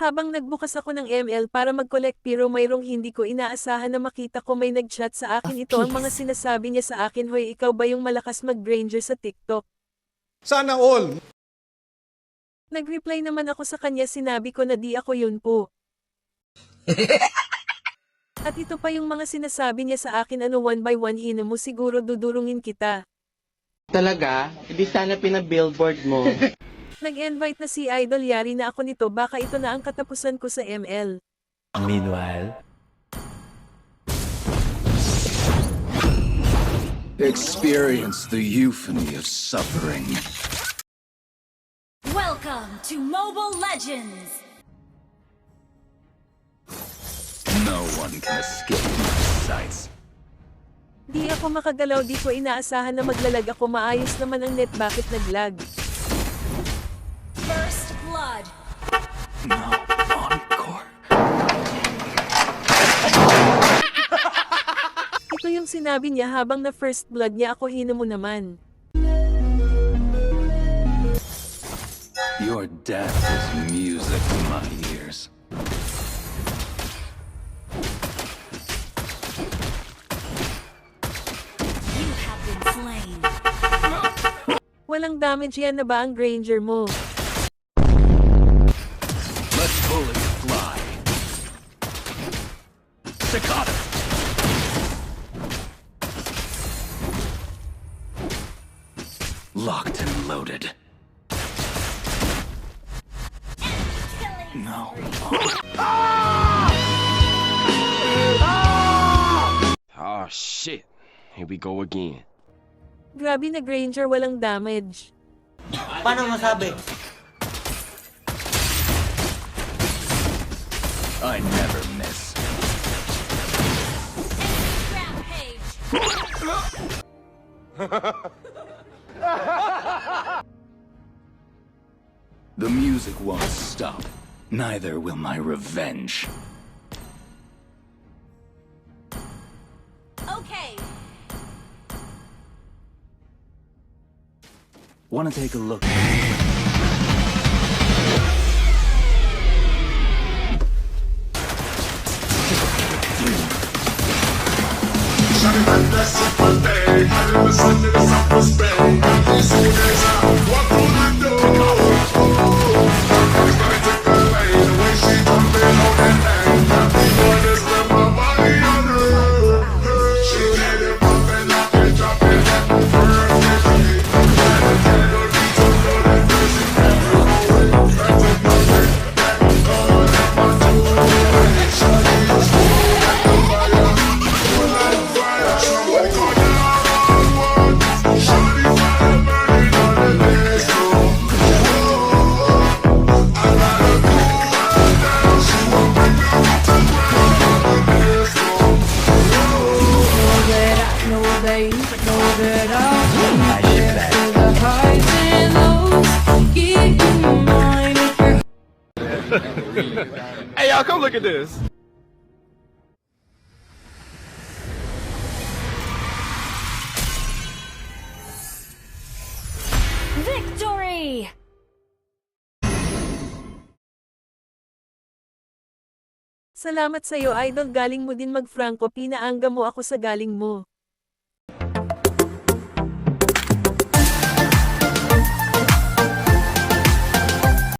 Habang nagbukas ako ng ML para mag-collect pero mayroong hindi ko inaasahan na makita ko may nag-chat sa akin ito ang mga sinasabi niya sa akin, "Hoy, ikaw ba yung malakas mag-Granger sa TikTok?" Sana all. Nag-reply naman ako sa kanya, sinabi ko na di ako yun po. At ito pa yung mga sinasabi niya sa akin, "Ano, one by one hina mo, siguro dudurungin kita." Talaga? Hindi sana pinabillboard mo. Nag-invite na si Idol, yari na ako nito, baka ito na ang katapusan ko sa ML. Meanwhile, Experience the euphony of suffering. Welcome to Mobile Legends! No one can escape my sights. Di ako makagalaw, di ko inaasahan na maglalag ako, maayos naman ang net, bakit naglag? First Blood. No encore. Ito yung sinabi niya habang na first blood niya ako, hina mo naman. Your death is music to my ears. You have been slain. Walang damage yan na ba ang Granger mo? Let bullets fly. Staccato. Locked and loaded. No. Oh shit. Here we go again. Grabe na Granger, walang damage. Paano masabi? I never miss. Rampage. The music won't stop. Neither will my revenge. Okay. Wanna take a look? Hey y'all, come look at this. Victory! Salamat sa'yo Idol, galing mo din mag-Franco, pinaangga mo ako sa galing mo.